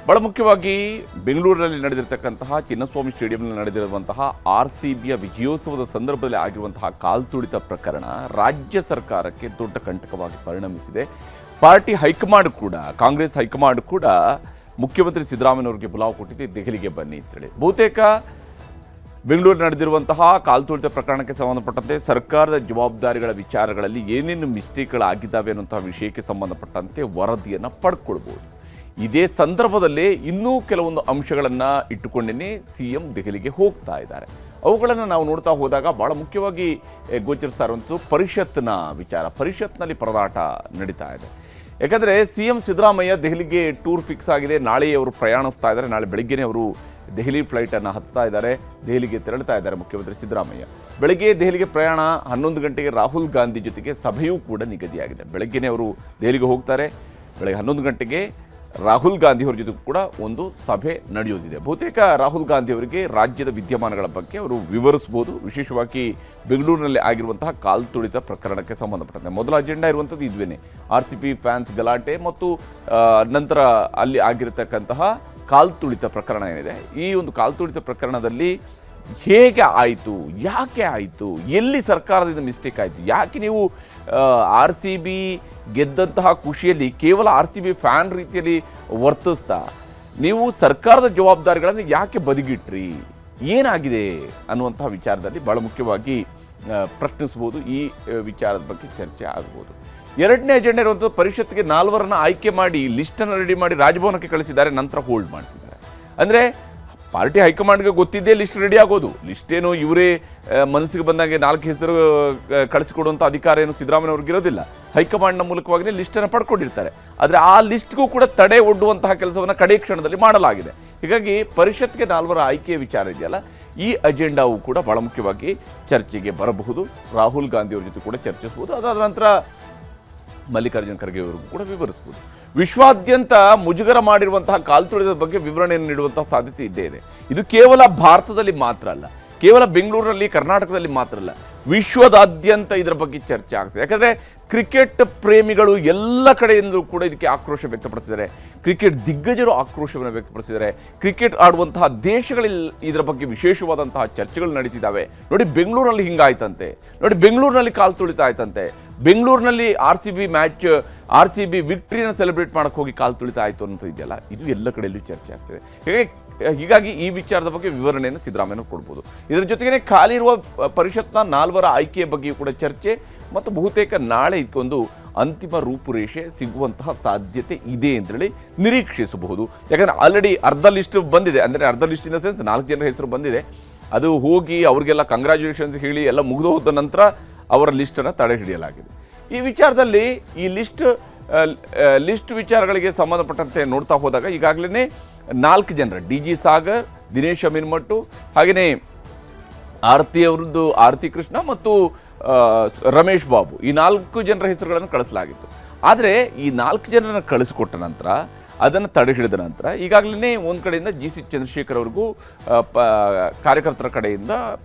ಬಹಳ ಮುಖ್ಯವಾಗಿ ಬೆಂಗಳೂರಿನಲ್ಲಿ ನಡೆದಿರತಕ್ಕಂತಹ ಚಿನ್ನಸ್ವಾಮಿ ಸ್ಟೇಡಿಯಂನಲ್ಲಿ ನಡೆದಿರುವಂತಹ RCBಯ ವಿಜಯೋತ್ಸವದ ಸಂದರ್ಭದಲ್ಲಿ ಆಗಿರುವಂತಹ ಕಾಲ್ತುಳಿತ ಪ್ರಕರಣ ರಾಜ್ಯ ಸರ್ಕಾರಕ್ಕೆ ದೊಡ್ಡ ಕಂಟಕವಾಗಿ ಪರಿಣಮಿಸಿದೆ. ಪಾರ್ಟಿ ಹೈಕಮಾಂಡ್ ಕೂಡ, ಕಾಂಗ್ರೆಸ್ ಹೈಕಮಾಂಡ್ ಕೂಡ ಮುಖ್ಯಮಂತ್ರಿ ಸಿದ್ದರಾಮಯ್ಯನವರಿಗೆ ಬುಲಾವ್ ಕೊಟ್ಟಿದೆ, ದೆಹಲಿಗೆ ಬನ್ನಿ ಅಂತೇಳಿ. ಬಹುತೇಕ ಬೆಂಗಳೂರು ನಡೆದಿರುವಂತಹ ಕಾಲ್ತುಳಿತ ಪ್ರಕರಣಕ್ಕೆ ಸಂಬಂಧಪಟ್ಟಂತೆ ಸರ್ಕಾರದ ಜವಾಬ್ದಾರಿಗಳ ವಿಚಾರಗಳಲ್ಲಿ ಏನೇನು ಮಿಸ್ಟೇಕ್ಗಳಾಗಿದ್ದಾವೆ ಅನ್ನುವಂತಹ ವಿಷಯಕ್ಕೆ ಸಂಬಂಧಪಟ್ಟಂತೆ ವರದಿಯನ್ನು ಪಡ್ಕೊಳ್ಬೋದು. ಇದೇ ಸಂದರ್ಭದಲ್ಲಿ ಇನ್ನೂ ಕೆಲವೊಂದು ಅಂಶಗಳನ್ನು ಇಟ್ಟುಕೊಂಡೇ CM ದೆಹಲಿಗೆ ಹೋಗ್ತಾ ಇದ್ದಾರೆ. ಅವುಗಳನ್ನು ನಾವು ನೋಡ್ತಾ ಹೋದಾಗ ಭಾಳ ಮುಖ್ಯವಾಗಿ ಗೋಚರಿಸ್ತಾ ಇರುವಂಥದ್ದು ಪರಿಷತ್ನ ವಿಚಾರ. ಪರಿಷತ್ನಲ್ಲಿ ಪರದಾಟ ನಡೀತಾ ಇದೆ. ಯಾಕಂದರೆ CM ಸಿದ್ದರಾಮಯ್ಯ ದೆಹಲಿಗೆ ಟೂರ್ ಫಿಕ್ಸ್ ಆಗಿದೆ. ನಾಳೆ ಅವರು ಪ್ರಯಾಣಿಸ್ತಾ ಇದ್ದಾರೆ. ನಾಳೆ ಬೆಳಗ್ಗೆನೇ ಅವರು ದೆಹಲಿ ಫ್ಲೈಟನ್ನು ಹತ್ತಾ ಇದ್ದಾರೆ, ದೆಹಲಿಗೆ ತೆರಳುತ್ತಾ ಇದ್ದಾರೆ ಮುಖ್ಯಮಂತ್ರಿ ಸಿದ್ದರಾಮಯ್ಯ. ಬೆಳಗ್ಗೆ ದೆಹಲಿಗೆ ಪ್ರಯಾಣ 11 ಗಂಟೆಗೆ ರಾಹುಲ್ ಗಾಂಧಿ ಜೊತೆಗೆ ಸಭೆಯೂ ಕೂಡ ನಿಗದಿಯಾಗಿದೆ. ಬೆಳಗ್ಗೆನೇ ಅವರು ದೆಹಲಿಗೆ ಹೋಗ್ತಾರೆ. ಬೆಳಗ್ಗೆ 11 ಗಂಟೆಗೆ ರಾಹುಲ್ ಗಾಂಧಿ ಅವರ ಜೊತೆ ಕೂಡ ಒಂದು ಸಭೆ ನಡೆಯೋದಿದೆ. ಬಹುತೇಕ ರಾಹುಲ್ ಗಾಂಧಿ ಅವರಿಗೆ ರಾಜ್ಯದ ವಿದ್ಯಮಾನಗಳ ಬಗ್ಗೆ ಅವರು ವಿವರಿಸ್ಬೋದು. ವಿಶೇಷವಾಗಿ ಬೆಂಗಳೂರಿನಲ್ಲಿ ಆಗಿರುವಂತಹ ಕಾಲ್ತುಳಿತ ಪ್ರಕರಣಕ್ಕೆ ಸಂಬಂಧಪಟ್ಟಂತೆ ಮೊದಲ ಅಜೆಂಡಾ ಇರುವಂಥದ್ದು ಇದುವೇನೆ. RCB ಫ್ಯಾನ್ಸ್ ಗಲಾಟೆ ಮತ್ತು ನಂತರ ಅಲ್ಲಿ ಆಗಿರತಕ್ಕಂತಹ ಕಾಲ್ತುಳಿತ ಪ್ರಕರಣ ಏನಿದೆ, ಈ ಒಂದು ಕಾಲ್ತುಳಿತ ಪ್ರಕರಣದಲ್ಲಿ ಹೇಗೆ ಆಯಿತು, ಯಾಕೆ ಆಯಿತು, ಎಲ್ಲಿ ಸರ್ಕಾರದಿಂದ ಮಿಸ್ಟೇಕ್ ಆಯಿತು, ಯಾಕೆ ನೀವು RCB ಗೆದ್ದಂತಹ ಖುಷಿಯಲ್ಲಿ ಕೇವಲ RCB ಫ್ಯಾನ್ ರೀತಿಯಲ್ಲಿ ವರ್ತಿಸ್ತಾ ನೀವು ಸರ್ಕಾರದ ಜವಾಬ್ದಾರಿಗಳನ್ನು ಯಾಕೆ ಬದಿಗಿಟ್ರಿ, ಏನಾಗಿದೆ ಅನ್ನುವಂತಹ ವಿಚಾರದಲ್ಲಿ ಭಾಳ ಮುಖ್ಯವಾಗಿ ಪ್ರಶ್ನಿಸ್ಬೋದು. ಈ ವಿಚಾರದ ಬಗ್ಗೆ ಚರ್ಚೆ ಆಗ್ಬೋದು. ಎರಡನೇ ಅಜೆಂಡಾ ಇರುವಂಥದ್ದು ಪರಿಷತ್ಗೆ 4 ಆಯ್ಕೆ ಮಾಡಿ ಲಿಸ್ಟನ್ನು ರೆಡಿ ಮಾಡಿ ರಾಜಭವನಕ್ಕೆ ಕಳಿಸಿದ್ದಾರೆ, ನಂತರ ಹೋಲ್ಡ್ ಮಾಡಿಸಿದ್ದಾರೆ. ಅಂದರೆ ಪಾರ್ಟಿ ಹೈಕಮಾಂಡ್ಗೆ ಗೊತ್ತಿದ್ದೇ ಲಿಸ್ಟ್ ರೆಡಿ ಆಗೋದು. ಲಿಸ್ಟೇನು ಇವರೇ ಮನಸ್ಸಿಗೆ ಬಂದಾಗೆ 4 ಹೆಸರು ಕಳಿಸಿಕೊಡುವಂಥ ಅಧಿಕಾರ ಏನು ಸಿದ್ದರಾಮಯ್ಯವ್ರಿಗೆ ಇರೋದಿಲ್ಲ. ಹೈಕಮಾಂಡ್ನ ಮೂಲಕವಾಗಿಯೇ ಲಿಸ್ಟನ್ನು ಪಡ್ಕೊಂಡಿರ್ತಾರೆ. ಆದರೆ ಆ ಲಿಸ್ಟ್ಗೂ ಕೂಡ ತಡೆ ಒಡ್ಡುವಂತಹ ಕೆಲಸವನ್ನು ಕಡೆ ಕ್ಷಣದಲ್ಲಿ ಮಾಡಲಾಗಿದೆ. ಹೀಗಾಗಿ ಪರಿಷತ್ಗೆ 4 ಆಯ್ಕೆಯ ವಿಚಾರ ಇದೆಯಲ್ಲ, ಈ ಅಜೆಂಡಾವು ಕೂಡ ಬಹಳ ಮುಖ್ಯವಾಗಿ ಚರ್ಚೆಗೆ ಬರಬಹುದು. ರಾಹುಲ್ ಗಾಂಧಿಯವ್ರ ಜೊತೆ ಕೂಡ ಚರ್ಚಿಸ್ಬೋದು. ಅದಾದ ನಂತರ ಮಲ್ಲಿಕಾರ್ಜುನ್ ಖರ್ಗೆ ಅವರಿಗೂ ಕೂಡ ವಿವರಿಸ್ಬೋದು. ವಿಶ್ವಾದ್ಯಂತ ಮುಜುಗರ ಮಾಡಿರುವಂತಹ ಕಾಲ್ತುಳಿತದ ಬಗ್ಗೆ ವಿವರಣೆಯನ್ನು ನೀಡುವಂತಹ ಸಾಧ್ಯತೆ ಇದ್ದೇ ಇದೆ. ಇದು ಕೇವಲ ಭಾರತದಲ್ಲಿ ಮಾತ್ರ ಅಲ್ಲ, ಕೇವಲ ಬೆಂಗಳೂರಲ್ಲಿ ಕರ್ನಾಟಕದಲ್ಲಿ ಮಾತ್ರ ಅಲ್ಲ, ವಿಶ್ವದಾದ್ಯಂತ ಇದರ ಬಗ್ಗೆ ಚರ್ಚೆ ಆಗ್ತದೆ. ಯಾಕಂದರೆ ಕ್ರಿಕೆಟ್ ಪ್ರೇಮಿಗಳು ಎಲ್ಲ ಕಡೆಯಿಂದಲೂ ಕೂಡ ಇದಕ್ಕೆ ಆಕ್ರೋಶ ವ್ಯಕ್ತಪಡಿಸಿದ್ದಾರೆ. ಕ್ರಿಕೆಟ್ ದಿಗ್ಗಜರು ಆಕ್ರೋಶವನ್ನು ವ್ಯಕ್ತಪಡಿಸಿದ್ದಾರೆ. ಕ್ರಿಕೆಟ್ ಆಡುವಂತಹ ದೇಶಗಳಲ್ಲಿ ಇದರ ಬಗ್ಗೆ ವಿಶೇಷವಾದಂತಹ ಚರ್ಚೆಗಳು ನಡೀತಿದ್ದಾವೆ. ನೋಡಿ ಬೆಂಗಳೂರಲ್ಲಿ ಹಿಂಗಾಯ್ತಂತೆ, ನೋಡಿ ಬೆಂಗಳೂರಿನಲ್ಲಿ ಕಾಲ್ತುಳಿತ ಆಯ್ತಂತೆ, ಬೆಂಗಳೂರಿನಲ್ಲಿ RCB ವಿಕ್ಟ್ರಿಯನ್ನು ಸೆಲೆಬ್ರೇಟ್ ಮಾಡೋಕ್ಕೆ ಹೋಗಿ ಕಾಲ್ತುಳಿತ ಆಯಿತು ಅನ್ನೋದು ಇದೆಯಲ್ಲ, ಇದು ಎಲ್ಲ ಕಡೆಯಲ್ಲೂ ಚರ್ಚೆ ಆಗ್ತದೆ. ಹೀಗಾಗಿ ಈ ವಿಚಾರದ ಬಗ್ಗೆ ವಿವರಣೆಯನ್ನು ಸಿದ್ದರಾಮಯ್ಯ ಕೊಡ್ಬೋದು. ಇದರ ಜೊತೆಗೇ ಖಾಲಿ ಇರುವ ಪರಿಷತ್ನ 4 ಆಯ್ಕೆಯ ಬಗ್ಗೆಯೂ ಕೂಡ ಚರ್ಚೆ ಮತ್ತು ಬಹುತೇಕ ನಾಳೆ ಇದಕ್ಕೊಂದು ಅಂತಿಮ ರೂಪುರೇಷೆ ಸಿಗುವಂತಹ ಸಾಧ್ಯತೆ ಇದೆ ಅಂತೇಳಿ ನಿರೀಕ್ಷಿಸಬಹುದು. ಯಾಕಂದರೆ ಆಲ್ರೆಡಿ ಅರ್ಧ ಲಿಸ್ಟ್ ಬಂದಿದೆ. ಅಂದರೆ ಅರ್ಧ ಲಿಸ್ಟ್ ಇನ್ ದ ಸೆನ್ಸ್ 4 ಜನರ ಹೆಸರು ಬಂದಿದೆ. ಅದು ಹೋಗಿ ಅವ್ರಿಗೆಲ್ಲ ಕಂಗ್ರ್ಯಾಚುಲೇಷನ್ಸ್ ಹೇಳಿ ಎಲ್ಲ ಮುಗಿದು ಹೋದ ನಂತರ ಅವರ ಲಿಸ್ಟನ್ನು ತಡೆ ಹಿಡಿಯಲಾಗಿದೆ. ಈ ವಿಚಾರದಲ್ಲಿ ಈ ಲಿಸ್ಟ್ ವಿಚಾರಗಳಿಗೆ ಸಂಬಂಧಪಟ್ಟಂತೆ ನೋಡ್ತಾ ಹೋದಾಗ ಈಗಾಗಲೇ 4 ಜನರ DG ಸಾಗರ್, ದಿನೇಶ್ ಅಮೀನ್ಮಟ್ಟು, ಹಾಗೆಯೇ ಆರತಿ ಕೃಷ್ಣ ಮತ್ತು ರಮೇಶ್ ಬಾಬು, ಈ 4 ಜನರ ಹೆಸರುಗಳನ್ನು ಕಳಿಸಲಾಗಿತ್ತು. ಆದರೆ ಈ 4 ಜನರನ್ನು ಕಳಿಸಿಕೊಟ್ಟ ನಂತರ ಅದನ್ನು ತಡೆ ಹಿಡಿದ ನಂತರ ಈಗಾಗಲೇ ಒಂದು ಕಡೆಯಿಂದ GC ಚಂದ್ರಶೇಖರ್ ಅವ್ರಿಗೂ ಕಾರ್ಯಕರ್ತರ ಕಡೆಯಿಂದ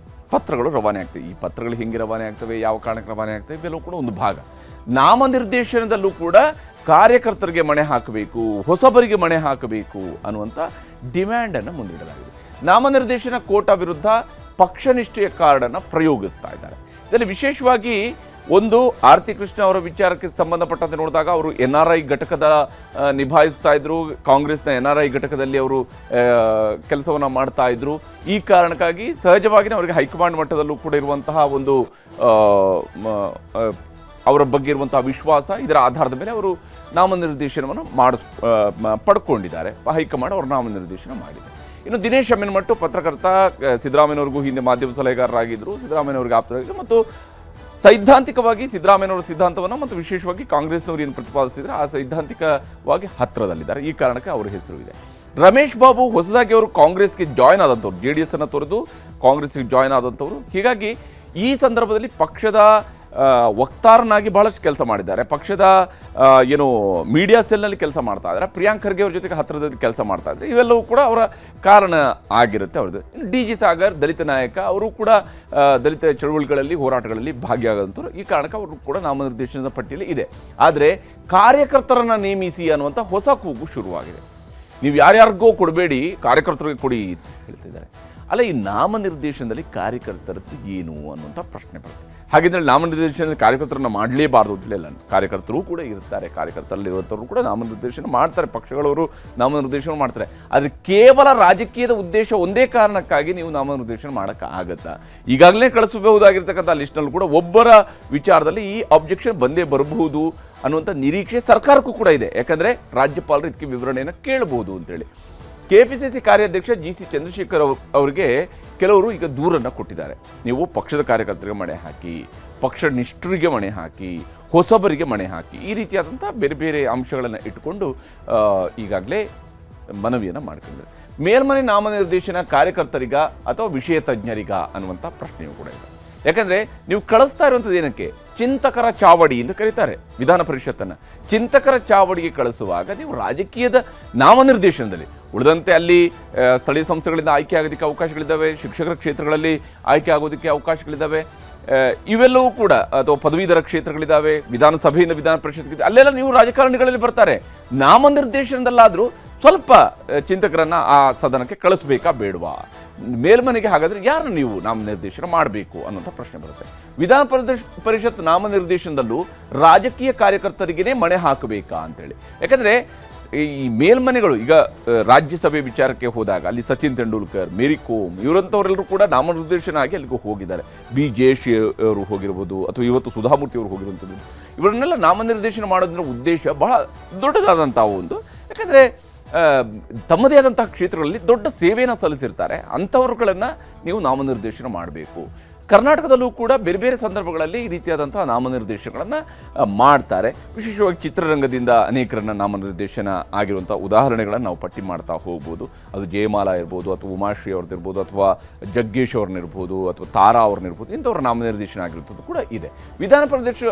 ಪತ್ರಗಳು ರವಾನೆ ಆಗ್ತವೆ. ಈ ಪತ್ರಗಳು ಹೆಂಗೆ ರವಾನೆ ಆಗ್ತವೆ, ಯಾವ ಕಾರಣಕ್ಕೆ ರವಾನೆ ಆಗ್ತವೆ, ಇವೆಲ್ಲವೂ ಕೂಡ ಒಂದು ಭಾಗ. ನಾಮನಿರ್ದೇಶನದಲ್ಲೂ ಕೂಡ ಕಾರ್ಯಕರ್ತರಿಗೆ ಮಣೆ ಹಾಕಬೇಕು, ಹೊಸಬರಿಗೆ ಮಣೆ ಹಾಕಬೇಕು ಅನ್ನುವಂಥ ಡಿಮ್ಯಾಂಡನ್ನು ಮುಂದಿಡಲಾಗಿದೆ. ನಾಮನಿರ್ದೇಶನ ಕೋಟಾ ವಿರುದ್ಧ ಪಕ್ಷನಿಷ್ಠೆಯ ಕಾರ್ಡನ್ನು ಪ್ರಯೋಗಿಸ್ತಾ ಇದ್ದಾರೆ. ಇದರಲ್ಲಿ ವಿಶೇಷವಾಗಿ ಒಂದು ಆರತಿ ಕೃಷ್ಣ ಅವರ ವಿಚಾರಕ್ಕೆ ಸಂಬಂಧಪಟ್ಟಂತೆ ನೋಡಿದಾಗ ಅವರು NRI ಘಟಕದ ನಿಭಾಯಿಸ್ತಾ ಇದ್ರು. ಕಾಂಗ್ರೆಸ್ನ NRI ಘಟಕದಲ್ಲಿ ಅವರು ಕೆಲಸವನ್ನು ಮಾಡ್ತಾ ಇದ್ರು. ಈ ಕಾರಣಕ್ಕಾಗಿ ಸಹಜವಾಗಿಯೇ ಅವರಿಗೆ ಹೈಕಮಾಂಡ್ ಮಟ್ಟದಲ್ಲೂ ಕೂಡ ಇರುವಂತಹ ಒಂದು ಅವರ ಬಗ್ಗೆ ಇರುವಂತಹ ವಿಶ್ವಾಸ, ಇದರ ಆಧಾರದ ಮೇಲೆ ಅವರು ನಾಮನಿರ್ದೇಶನವನ್ನು ಪಡ್ಕೊಂಡಿದ್ದಾರೆ. ಹೈಕಮಾಂಡ್ ಅವರು ನಾಮನಿರ್ದೇಶನ ಮಾಡಿದೆ. ಇನ್ನು ದಿನೇಶ್ ಅಮೀನ್ಮಟ್ಟು ಪತ್ರಕರ್ತ, ಸಿದ್ದರಾಮಯ್ಯನವ್ರಿಗೂ ಹಿಂದೆ ಮಾಧ್ಯಮ ಸಲಹೆಗಾರರಾಗಿದ್ದರು, ಸಿದ್ದರಾಮಯ್ಯನವ್ರಿಗೆ ಆಪ್ತರಾಗಿದ್ದರು ಮತ್ತು ಸೈದ್ಧಾಂತಿಕವಾಗಿ ಸಿದ್ದರಾಮಯ್ಯನವರ ಸಿದ್ಧಾಂತವನ್ನು ಮತ್ತು ವಿಶೇಷವಾಗಿ ಕಾಂಗ್ರೆಸ್ನವರು ಏನು ಪ್ರತಿಪಾದಿಸಿದರೆ ಆ ಸೈದ್ಧಾಂತಿಕವಾಗಿ ಹತ್ತಿರದಲ್ಲಿದ್ದಾರೆ. ಈ ಕಾರಣಕ್ಕೆ ಅವರ ಹೆಸರು ಇದೆ. ರಮೇಶ್ ಬಾಬು ಹೊಸದಾಗಿ ಅವರು ಕಾಂಗ್ರೆಸ್ಗೆ ಜಾಯ್ನ್ ಆದಂಥವ್ರು, JDS ಅನ್ನು ತೊರೆದು ಕಾಂಗ್ರೆಸ್ಗೆ ಜಾಯ್ನ್ ಆದಂಥವ್ರು. ಹೀಗಾಗಿ ಈ ಸಂದರ್ಭದಲ್ಲಿ ಪಕ್ಷದ ವಕ್ತಾರನಾಗಿ ಬಹಳಷ್ಟು ಕೆಲಸ ಮಾಡಿದ್ದಾರೆ. ಪಕ್ಷದ ಮೀಡಿಯಾ ಸೆಲ್ನಲ್ಲಿ ಕೆಲಸ ಮಾಡ್ತಾ ಇದ್ದಾರೆ. ಪ್ರಿಯಾಂಕ್ ಖರ್ಗೆ ಅವ್ರ ಜೊತೆಗೆ ಹತ್ತಿರದಲ್ಲಿ ಕೆಲಸ ಮಾಡ್ತಾ ಇದ್ದಾರೆ. ಇವೆಲ್ಲವೂ ಕೂಡ ಅವರ ಕಾರಣ ಆಗಿರುತ್ತೆ ಅವ್ರದ್ದು. ಇನ್ನು DG ಸಾಗರ್ ದಲಿತ ನಾಯಕ, ಅವರು ಕೂಡ ದಲಿತ ಚಳುವಳಿಗಳಲ್ಲಿ ಹೋರಾಟಗಳಲ್ಲಿ ಭಾಗಿಯಾಗಂಥವ್ರು. ಈ ಕಾರಣಕ್ಕೆ ಅವರು ಕೂಡ ನಾಮನಿರ್ದೇಶನದ ಪಟ್ಟಿಯಲ್ಲಿ ಇದೆ. ಆದರೆ ಕಾರ್ಯಕರ್ತರನ್ನು ನೇಮಿಸಿ ಅನ್ನುವಂಥ ಹೊಸ ಕೂಗು ಶುರುವಾಗಿದೆ. ನೀವು ಯಾರ್ಯಾರಿಗೋ ಕೊಡಬೇಡಿ, ಕಾರ್ಯಕರ್ತರಿಗೆ ಕೊಡಿ ಅಂತ ಹೇಳ್ತಿದ್ದಾರೆ. ಅಲ್ಲ, ಈ ನಾಮನಿರ್ದೇಶನದಲ್ಲಿ ಕಾರ್ಯಕರ್ತರದ್ದು ಏನು ಅನ್ನುವಂಥ ಪ್ರಶ್ನೆ ಬರುತ್ತೆ. ಹಾಗಿದ್ರೆ ನಾಮನಿರ್ದೇಶನದಲ್ಲಿ ಕಾರ್ಯಕರ್ತರನ್ನ ಮಾಡಲೇಬಾರ್ದು ಅಂತೇಳಿಲ್ಲ. ಕಾರ್ಯಕರ್ತರು ಕೂಡ ಇರ್ತಾರೆ, ಕಾರ್ಯಕರ್ತರಲ್ಲಿರುವಂಥವ್ರು ಕೂಡ ನಾಮನಿರ್ದೇಶನ ಮಾಡ್ತಾರೆ, ಪಕ್ಷಗಳವರು ನಾಮನಿರ್ದೇಶನ ಮಾಡ್ತಾರೆ. ಆದರೆ ಕೇವಲ ರಾಜಕೀಯದ ಉದ್ದೇಶ ಒಂದೇ ಕಾರಣಕ್ಕಾಗಿ ನೀವು ನಾಮನಿರ್ದೇಶನ ಮಾಡೋಕ್ಕಾಗತ್ತಾ? ಈಗಾಗಲೇ ಕಳಿಸಬಹುದಾಗಿರ್ತಕ್ಕಂಥ ಲಿಸ್ಟ್ನಲ್ಲಿ ಕೂಡ ಒಬ್ಬರ ವಿಚಾರದಲ್ಲಿ ಈ ಅಬ್ಜೆಕ್ಷನ್ ಬಂದೇ ಬರಬಹುದು ಅನ್ನುವಂಥ ನಿರೀಕ್ಷೆ ಸರ್ಕಾರಕ್ಕೂ ಕೂಡ ಇದೆ. ಯಾಕಂದರೆ ರಾಜ್ಯಪಾಲರು ಇದಕ್ಕೆ ವಿವರಣೆಯನ್ನು ಕೇಳಬಹುದು ಅಂತೇಳಿ. ಕೆಪಿಸಿಸಿ ಕಾರ್ಯಾಧ್ಯಕ್ಷ GC ಚಂದ್ರಶೇಖರ್ ಅವರಿಗೆ ಕೆಲವರು ಈಗ ದೂರನ್ನು ಕೊಟ್ಟಿದ್ದಾರೆ. ನೀವು ಪಕ್ಷದ ಕಾರ್ಯಕರ್ತರಿಗೆ ಮಣೆ ಹಾಕಿ, ಪಕ್ಷ ನಿಷ್ಠರಿಗೆ ಮಣೆ ಹಾಕಿ, ಹೊಸಬರಿಗೆ ಮಣೆ ಹಾಕಿ, ಈ ರೀತಿಯಾದಂಥ ಬೇರೆ ಬೇರೆ ಅಂಶಗಳನ್ನು ಇಟ್ಟುಕೊಂಡು ಈಗಾಗಲೇ ಮನವಿಯನ್ನು ಮಾಡ್ಕೊಂಡಿದ್ದಾರೆ. ಮೇಲ್ಮನೆ ನಾಮನಿರ್ದೇಶನ ಕಾರ್ಯಕರ್ತರಿಗ ಅಥವಾ ವಿಷಯ ತಜ್ಞರಿಗ ಅನ್ನುವಂಥ ಪ್ರಶ್ನೆಯೂ ಕೂಡ ಇದೆ. ಯಾಕಂದರೆ ನೀವು ಕಳಿಸ್ತಾ ಇರುವಂಥದ್ದು ಏನಕ್ಕೆ? ಚಿಂತಕರ ಚಾವಡಿ ಎಂದು ಕರೀತಾರೆ ವಿಧಾನ ಪರಿಷತ್ತನ್ನು. ಚಿಂತಕರ ಚಾವಡಿಗೆ ಕಳಿಸುವಾಗ ನೀವು ರಾಜಕೀಯದ ನಾಮನಿರ್ದೇಶನದಲ್ಲಿ ಉಳಿದಂತೆ ಅಲ್ಲಿ ಸ್ಥಳೀಯ ಸಂಸ್ಥೆಗಳಿಂದ ಆಯ್ಕೆ ಆಗೋದಕ್ಕೆ ಅವಕಾಶಗಳಿದ್ದಾವೆ, ಶಿಕ್ಷಕರ ಕ್ಷೇತ್ರಗಳಲ್ಲಿ ಆಯ್ಕೆ ಆಗೋದಕ್ಕೆ ಅವಕಾಶಗಳಿದ್ದಾವೆ, ಇವೆಲ್ಲವೂ ಕೂಡ, ಅಥವಾ ಪದವೀಧರ ಕ್ಷೇತ್ರಗಳಿದ್ದಾವೆ, ವಿಧಾನಸಭೆಯಿಂದ ವಿಧಾನ ಪರಿಷತ್ಗೆ ಅಲ್ಲೆಲ್ಲ ನೀವು ರಾಜಕಾರಣಿಗಳಲ್ಲಿ ಬರ್ತಾರೆ. ನಾಮನಿರ್ದೇಶನದಲ್ಲಾದರೂ ಸ್ವಲ್ಪ ಚಿಂತಕರನ್ನು ಆ ಸದನಕ್ಕೆ ಕಳಿಸ್ಬೇಕಾ ಬೇಡವಾ? ಮೇಲ್ಮನೆಗೆ ಹಾಗಾದರೆ ಯಾರನ್ನು ನೀವು ನಾಮನಿರ್ದೇಶನ ಮಾಡಬೇಕು ಅನ್ನೋಂಥ ಪ್ರಶ್ನೆ ಬರುತ್ತೆ. ವಿಧಾನ ಪರಿಷತ್ ನಾಮನಿರ್ದೇಶನದಲ್ಲೂ ರಾಜಕೀಯ ಕಾರ್ಯಕರ್ತರಿಗೇ ಮಣೆ ಹಾಕಬೇಕಾ ಅಂತೇಳಿ. ಯಾಕಂದರೆ ಈ ಮೇಲ್ಮನೆಗಳು ಈಗ ರಾಜ್ಯಸಭೆ ವಿಚಾರಕ್ಕೆ ಹೋದಾಗ ಅಲ್ಲಿ ಸಚಿನ್ ತೆಂಡೂಲ್ಕರ್, ಮೇರಿ ಕೋಮ್ ಇವರಂಥವರೆಲ್ಲರೂ ಕೂಡ ನಾಮನಿರ್ದೇಶನ ಆಗಿ ಅಲ್ಲಿಗೂ ಹೋಗಿದ್ದಾರೆ. ಜಯಶ್ರೀ ಅವರು ಹೋಗಿರ್ಬೋದು, ಅಥವಾ ಇವತ್ತು ಸುಧಾಮೂರ್ತಿ ಅವರು ಹೋಗಿರುವಂಥದ್ದು. ಇವರನ್ನೆಲ್ಲ ನಾಮನಿರ್ದೇಶನ ಮಾಡೋದ್ರ ಉದ್ದೇಶ ಬಹಳ ದೊಡ್ಡದಾದಂತಹ ಒಂದು. ಯಾಕಂದರೆ ತಮ್ಮದೇ ಆದಂತಹ ಕ್ಷೇತ್ರಗಳಲ್ಲಿ ದೊಡ್ಡ ಸೇವೆಯನ್ನು ಸಲ್ಲಿಸಿರ್ತಾರೆ. ಅಂಥವ್ರುಗಳನ್ನು ನೀವು ನಾಮನಿರ್ದೇಶನ ಮಾಡಬೇಕು. ಕರ್ನಾಟಕದಲ್ಲೂ ಕೂಡ ಬೇರೆ ಬೇರೆ ಸಂದರ್ಭಗಳಲ್ಲಿ ಈ ರೀತಿಯಾದಂತಹ ನಾಮನಿರ್ದೇಶನಗಳನ್ನು ಮಾಡ್ತಾರೆ. ವಿಶೇಷವಾಗಿ ಚಿತ್ರರಂಗದಿಂದ ಅನೇಕರನ್ನ ನಾಮನಿರ್ದೇಶನ ಆಗಿರುವಂಥ ಉದಾಹರಣೆಗಳನ್ನು ನಾವು ಪಟ್ಟಿ ಮಾಡ್ತಾ ಹೋಗ್ಬೋದು. ಅದು ಜಯಮಾಲಾ ಇರ್ಬೋದು, ಅಥವಾ ಉಮಾಶ್ರೀ ಅವ್ರದ್ದಿರ್ಬೋದು, ಅಥವಾ ಜಗ್ಗೇಶ್ ಅವ್ರನ್ನಿರ್ಬೋದು, ಅಥವಾ ತಾರಾ ಅವ್ರನ್ನಿರ್ಬೋದು, ಇಂಥವ್ರ ನಾಮನಿರ್ದೇಶನ ಆಗಿರುವಂಥದ್ದು ಕೂಡ ಇದೆ. ವಿಧಾನ ಪರಿಷತ್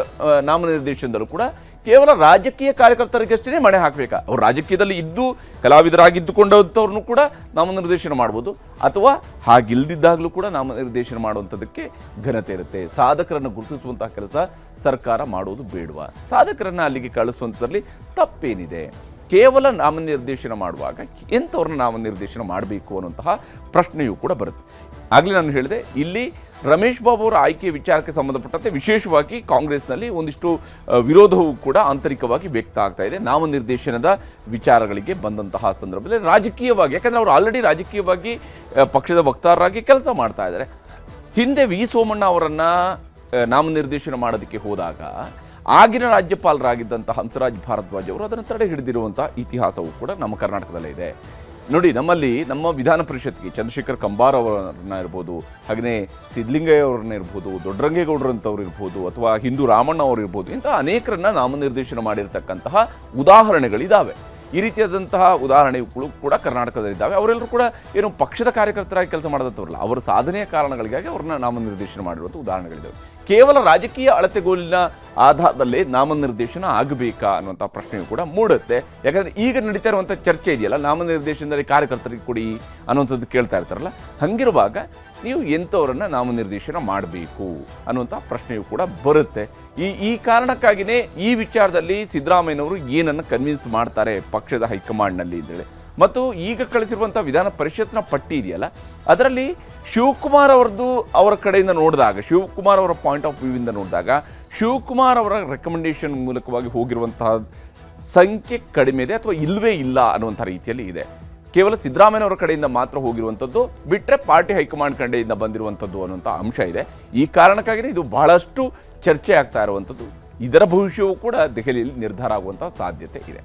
ನಾಮನಿರ್ದೇಶನದಲ್ಲೂ ಕೂಡ ಕೇವಲ ರಾಜಕೀಯ ಕಾರ್ಯಕರ್ತರಿಗಷ್ಟೇ ಮಣೆ ಹಾಕಬೇಕಾ? ಅವ್ರು ರಾಜಕೀಯದಲ್ಲಿ ಇದ್ದು ಕಲಾವಿದರಾಗಿದ್ದುಕೊಂಡಂಥವ್ರನ್ನೂ ಕೂಡ ನಾಮನಿರ್ದೇಶನ ಮಾಡ್ಬೋದು, ಅಥವಾ ಹಾಗಿಲ್ದಿದ್ದಾಗಲೂ ಕೂಡ ನಾಮನಿರ್ದೇಶನ ಮಾಡುವಂಥದ್ದಕ್ಕೆ ಘನತೆ ಇರುತ್ತೆ. ಸಾಧಕರನ್ನು ಗುರುತಿಸುವಂತಹ ಕೆಲಸ ಸರ್ಕಾರ ಮಾಡೋದು ಬೇಡವಾ? ಸಾಧಕರನ್ನು ಅಲ್ಲಿಗೆ ಕಳಿಸುವಂಥದ್ರಲ್ಲಿ ತಪ್ಪೇನಿದೆ? ಕೇವಲ ನಾಮನಿರ್ದೇಶನ ಮಾಡುವಾಗ ಎಂಥವ್ರನ್ನ ನಾಮನಿರ್ದೇಶನ ಮಾಡಬೇಕು ಅನ್ನುವಂತಹ ಪ್ರಶ್ನೆಯೂ ಕೂಡ ಬರುತ್ತೆ. ಆಗಲೇ ನಾನು ಹೇಳಿದೆ, ಇಲ್ಲಿ ರಮೇಶ್ ಬಾಬು ಅವರ ಆಯ್ಕೆಯ ವಿಚಾರಕ್ಕೆ ಸಂಬಂಧಪಟ್ಟಂತೆ ವಿಶೇಷವಾಗಿ ಕಾಂಗ್ರೆಸ್ನಲ್ಲಿ ಒಂದಿಷ್ಟು ವಿರೋಧವೂ ಕೂಡ ಆಂತರಿಕವಾಗಿ ವ್ಯಕ್ತ ಆಗ್ತಾ ಇದೆ. ನಾಮನಿರ್ದೇಶನದ ವಿಚಾರಗಳಿಗೆ ಬಂದಂತಹ ಸಂದರ್ಭದಲ್ಲಿ ರಾಜಕೀಯವಾಗಿ, ಯಾಕಂದರೆ ಅವರು ಆಲ್ರೆಡಿ ರಾಜಕೀಯವಾಗಿ ಪಕ್ಷದ ವಕ್ತಾರರಾಗಿ ಕೆಲಸ ಮಾಡ್ತಾ ಇದ್ದಾರೆ. ಹಿಂದೆ ವಿ ಸೋಮಣ್ಣ ಅವರನ್ನು ನಾಮನಿರ್ದೇಶನ ಮಾಡೋದಕ್ಕೆ ಹೋದಾಗ ಆಗಿನ ರಾಜ್ಯಪಾಲರಾಗಿದ್ದಂಥ ಹಂಸರಾಜ್ ಭಾರದ್ವಾಜ್ ಅವರು ಅದನ್ನು ತಡೆ ಹಿಡಿದಿರುವಂಥ ಇತಿಹಾಸವೂ ಕೂಡ ನಮ್ಮ ಕರ್ನಾಟಕದಲ್ಲೇ ಇದೆ. ನೋಡಿ, ನಮ್ಮಲ್ಲಿ ನಮ್ಮ ವಿಧಾನ ಪರಿಷತ್ಗೆ ಚಂದ್ರಶೇಖರ್ ಕಂಬಾರ್ ಅವರನ್ನ ಇರ್ಬೋದು, ಹಾಗೆಯೇ ಸಿದ್ಧಲಿಂಗಯ್ಯ ಅವ್ರನ್ನ ಇರ್ಬೋದು, ದೊಡ್ಡರಂಗೇಗೌಡರಂಥವ್ರು ಇರ್ಬೋದು, ಅಥವಾ ಹಿಂದೂ ರಾಮಣ್ಣ ಅವರು ಇರ್ಬೋದು, ಇಂಥ ಅನೇಕರನ್ನ ನಾಮನಿರ್ದೇಶನ ಮಾಡಿರ್ತಕ್ಕಂತಹ ಉದಾಹರಣೆಗಳಿದ್ದಾವೆ. ಈ ರೀತಿಯಾದಂತಹ ಉದಾಹರಣೆಗಳು ಕೂಡ ಕರ್ನಾಟಕದಲ್ಲಿದ್ದಾವೆ. ಅವರೆಲ್ಲರೂ ಕೂಡ ಏನು ಪಕ್ಷದ ಕಾರ್ಯಕರ್ತರಾಗಿ ಕೆಲಸ ಮಾಡೋದಂಥವ್ರಲ್ಲ, ಅವರ ಸಾಧನೆಯ ಕಾರಣಗಳಿಗಾಗಿ ಅವ್ರನ್ನ ನಾಮನಿರ್ದೇಶನ ಮಾಡಿರುವಂಥ ಉದಾಹರಣೆಗಳಿದ್ದಾವೆ. ಕೇವಲ ರಾಜಕೀಯ ಅಳತೆಗೋಲಿನ ಆಧಾರದಲ್ಲೇ ನಾಮನಿರ್ದೇಶನ ಆಗಬೇಕಾ ಅನ್ನುವಂಥ ಪ್ರಶ್ನೆಯೂ ಕೂಡ ಮೂಡುತ್ತೆ. ಯಾಕಂದರೆ ಈಗ ನಡೀತಾ ಇರುವಂಥ ಚರ್ಚೆ ಇದೆಯಲ್ಲ, ನಾಮನಿರ್ದೇಶನದಲ್ಲಿ ಕಾರ್ಯಕರ್ತರಿಗೆ ಕೊಡಿ ಅನ್ನುವಂಥದ್ದು ಕೇಳ್ತಾ ಇರ್ತಾರಲ್ಲ, ಹಾಗಿರುವಾಗ ನೀವು ಎಂಥವರನ್ನು ನಾಮನಿರ್ದೇಶನ ಮಾಡಬೇಕು ಅನ್ನುವಂಥ ಪ್ರಶ್ನೆಯೂ ಕೂಡ ಬರುತ್ತೆ. ಈ ಕಾರಣಕ್ಕಾಗಿಯೇ ಈ ವಿಚಾರದಲ್ಲಿ ಸಿದ್ದರಾಮಯ್ಯನವರು ಏನನ್ನು ಕನ್ವಿನ್ಸ್ ಮಾಡ್ತಾರೆ ಪಕ್ಷದ ಹೈಕಮಾಂಡ್ನಲ್ಲಿ ಅಂತೇಳಿ. ಮತ್ತು ಈಗ ಕಳಿಸಿರುವಂಥ ವಿಧಾನ ಪರಿಷತ್ನ ಪಟ್ಟಿ ಇದೆಯಲ್ಲ, ಅದರಲ್ಲಿ ಶಿವಕುಮಾರ್ ಅವರ ಕಡೆಯಿಂದ ನೋಡಿದಾಗ, ಶಿವಕುಮಾರ್ ಅವರ ಪಾಯಿಂಟ್ ಆಫ್ ವ್ಯೂವಿಂದ ನೋಡಿದಾಗ, ಶಿವಕುಮಾರ್ ಅವರ ರೆಕಮೆಂಡೇಶನ್ ಮೂಲಕವಾಗಿ ಹೋಗಿರುವಂತಹ ಸಂಖ್ಯೆ ಕಡಿಮೆ ಇದೆ, ಅಥವಾ ಇಲ್ಲವೇ ಇಲ್ಲ ಅನ್ನುವಂಥ ರೀತಿಯಲ್ಲಿ ಇದೆ. ಕೇವಲ ಸಿದ್ದರಾಮಯ್ಯನವರ ಕಡೆಯಿಂದ ಮಾತ್ರ ಹೋಗಿರುವಂಥದ್ದು ಬಿಟ್ಟರೆ ಪಾರ್ಟಿ ಹೈಕಮಾಂಡ್ ಕಡೆಯಿಂದ ಬಂದಿರುವಂಥದ್ದು ಅನ್ನುವಂಥ ಅಂಶ ಇದೆ. ಈ ಕಾರಣಕ್ಕಾಗಿಯೇ ಇದು ಬಹಳಷ್ಟು ಚರ್ಚೆ ಆಗ್ತಾ ಇರುವಂಥದ್ದು. ಇದರ ಭವಿಷ್ಯವೂ ಕೂಡ ದೆಹಲಿಯಲ್ಲಿ ನಿರ್ಧಾರ ಆಗುವಂಥ ಸಾಧ್ಯತೆ ಇದೆ.